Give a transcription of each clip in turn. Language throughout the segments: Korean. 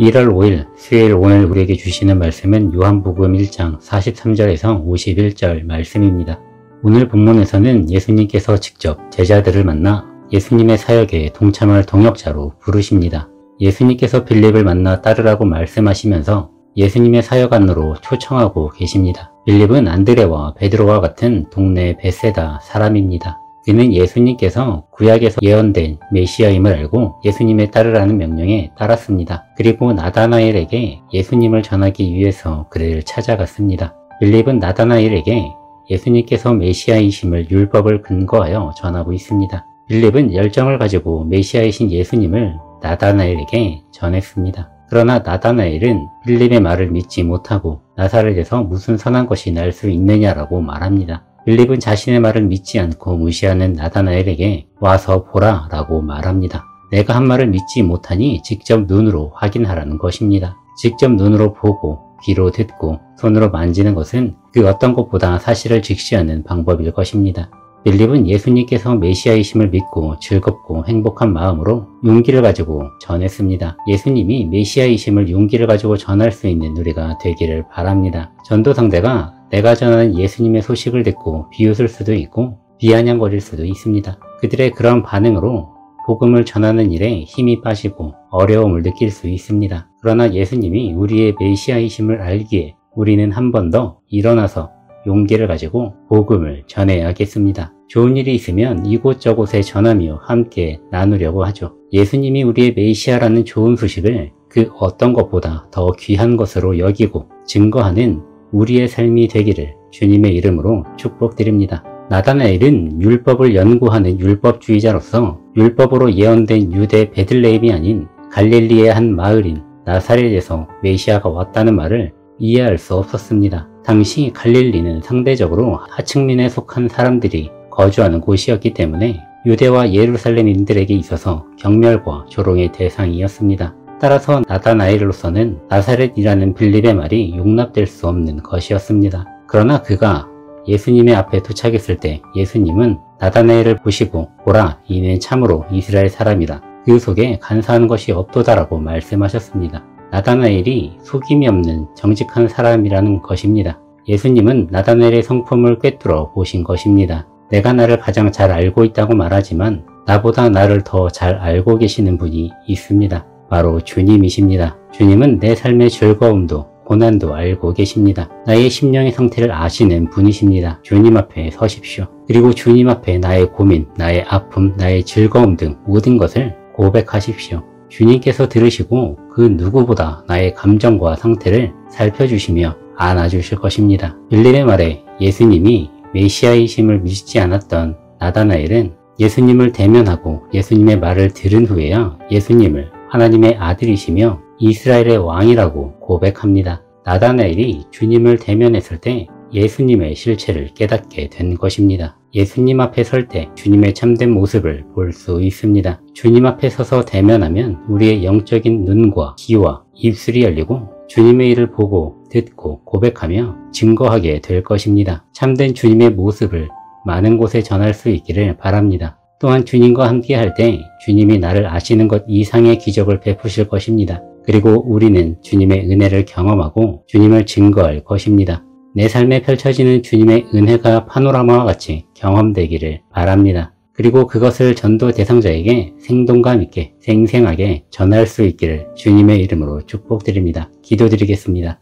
1월 5일 수요일 오늘 우리에게 주시는 말씀은 요한복음 1장 43절에서 51절 말씀입니다. 오늘 본문에서는 예수님께서 직접 제자들을 만나 예수님의 사역에 동참할 동역자로 부르십니다. 예수님께서 빌립을 만나 따르라고 말씀하시면서 예수님의 사역 안으로 초청하고 계십니다. 빌립은 안드레와 베드로와 같은 동네 베세다 사람입니다. 그는 예수님께서 구약에서 예언된 메시아임을 알고 예수님의 따르라는 명령에 따랐습니다. 그리고 나다나엘에게 예수님을 전하기 위해서 그를 찾아갔습니다. 빌립은 나다나엘에게 예수님께서 메시아이심을 율법을 근거하여 전하고 있습니다. 빌립은 열정을 가지고 메시아이신 예수님을 나다나엘에게 전했습니다. 그러나 나다나엘은 빌립의 말을 믿지 못하고 나사렛에서 무슨 선한 것이 날 수 있느냐라고 말합니다. 빌립은 자신의 말을 믿지 않고 무시하는 나다나엘에게 와서 보라 라고 말합니다. 내가 한 말을 믿지 못하니 직접 눈으로 확인하라는 것입니다. 직접 눈으로 보고 귀로 듣고 손으로 만지는 것은 그 어떤 것보다 사실을 직시하는 방법일 것입니다. 빌립은 예수님께서 메시아이심을 믿고 즐겁고 행복한 마음으로 용기를 가지고 전했습니다. 예수님이 메시아이심을 용기를 가지고 전할 수 있는 우리가 되기를 바랍니다. 전도 상대가 내가 전하는 예수님의 소식을 듣고 비웃을 수도 있고 비아냥거릴 수도 있습니다. 그들의 그런 반응으로 복음을 전하는 일에 힘이 빠지고 어려움을 느낄 수 있습니다. 그러나 예수님이 우리의 메시아이심을 알기에 우리는 한 번 더 일어나서 용기를 가지고 복음을 전해야겠습니다. 좋은 일이 있으면 이곳저곳에 전하며 함께 나누려고 하죠. 예수님이 우리의 메시아라는 좋은 소식을 그 어떤 것보다 더 귀한 것으로 여기고 증거하는 우리의 삶이 되기를 주님의 이름으로 축복드립니다. 나다나엘은 율법을 연구하는 율법주의자로서 율법으로 예언된 유대 베들레헴이 아닌 갈릴리의 한 마을인 나사렛에서 메시아가 왔다는 말을 이해할 수 없었습니다. 당시 갈릴리는 상대적으로 하층민에 속한 사람들이 거주하는 곳이었기 때문에 유대와 예루살렘인들에게 있어서 경멸과 조롱의 대상이었습니다. 따라서 나다나엘로서는 나사렛이라는 빌립의 말이 용납될 수 없는 것이었습니다. 그러나 그가 예수님의 앞에 도착했을 때 예수님은 나다나엘을 보시고 보라, 이는 참으로 이스라엘 사람이라 그 속에 간사한 것이 없도다라고 말씀하셨습니다. 나다나엘이 속임이 없는 정직한 사람이라는 것입니다. 예수님은 나다나엘의 성품을 꿰뚫어 보신 것입니다. 내가 나를 가장 잘 알고 있다고 말하지만 나보다 나를 더 잘 알고 계시는 분이 있습니다. 바로 주님이십니다. 주님은 내 삶의 즐거움도 고난도 알고 계십니다. 나의 심령의 상태를 아시는 분이십니다. 주님 앞에 서십시오. 그리고 주님 앞에 나의 고민, 나의 아픔, 나의 즐거움 등 모든 것을 고백하십시오. 주님께서 들으시고 그 누구보다 나의 감정과 상태를 살펴주시며 안아주실 것입니다. 빌립의 말에 예수님이 메시아이심을 믿지 않았던 나다나엘은 예수님을 대면하고 예수님의 말을 들은 후에야 예수님을 하나님의 아들이시며 이스라엘의 왕이라고 고백합니다. 나다나엘이 주님을 대면했을 때 예수님의 실체를 깨닫게 된 것입니다. 예수님 앞에 설 때 주님의 참된 모습을 볼 수 있습니다. 주님 앞에 서서 대면하면 우리의 영적인 눈과 귀와 입술이 열리고 주님의 일을 보고 듣고 고백하며 증거하게 될 것입니다. 참된 주님의 모습을 많은 곳에 전할 수 있기를 바랍니다. 또한 주님과 함께 할 때 주님이 나를 아시는 것 이상의 기적을 베푸실 것입니다. 그리고 우리는 주님의 은혜를 경험하고 주님을 증거할 것입니다. 내 삶에 펼쳐지는 주님의 은혜가 파노라마와 같이 경험되기를 바랍니다. 그리고 그것을 전도 대상자에게 생동감 있게 생생하게 전할 수 있기를 주님의 이름으로 축복드립니다. 기도드리겠습니다.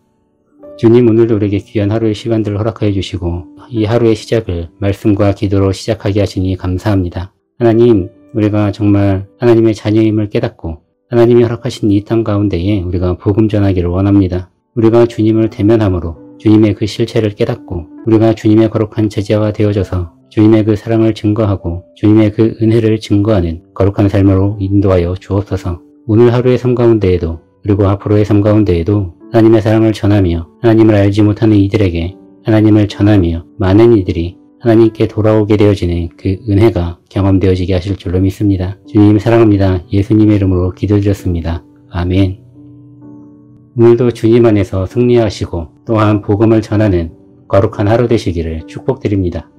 주님, 오늘도 우리에게 귀한 하루의 시간들을 허락하여 주시고 이 하루의 시작을 말씀과 기도로 시작하게 하시니 감사합니다. 하나님, 우리가 정말 하나님의 자녀임을 깨닫고 하나님이 허락하신 이 땅 가운데에 우리가 복음 전하기를 원합니다. 우리가 주님을 대면함으로 주님의 그 실체를 깨닫고 우리가 주님의 거룩한 제자가 되어져서 주님의 그 사랑을 증거하고 주님의 그 은혜를 증거하는 거룩한 삶으로 인도하여 주옵소서. 오늘 하루의 삶 가운데에도 그리고 앞으로의 삶 가운데에도 하나님의 사랑을 전하며 하나님을 알지 못하는 이들에게 하나님을 전하며 많은 이들이 하나님께 돌아오게 되어지는 그 은혜가 경험되어지게 하실 줄로 믿습니다. 주님 사랑합니다. 예수님의 이름으로 기도드렸습니다. 아멘. 오늘도 주님 안에서 승리하시고 또한 복음을 전하는 거룩한 하루 되시기를 축복드립니다.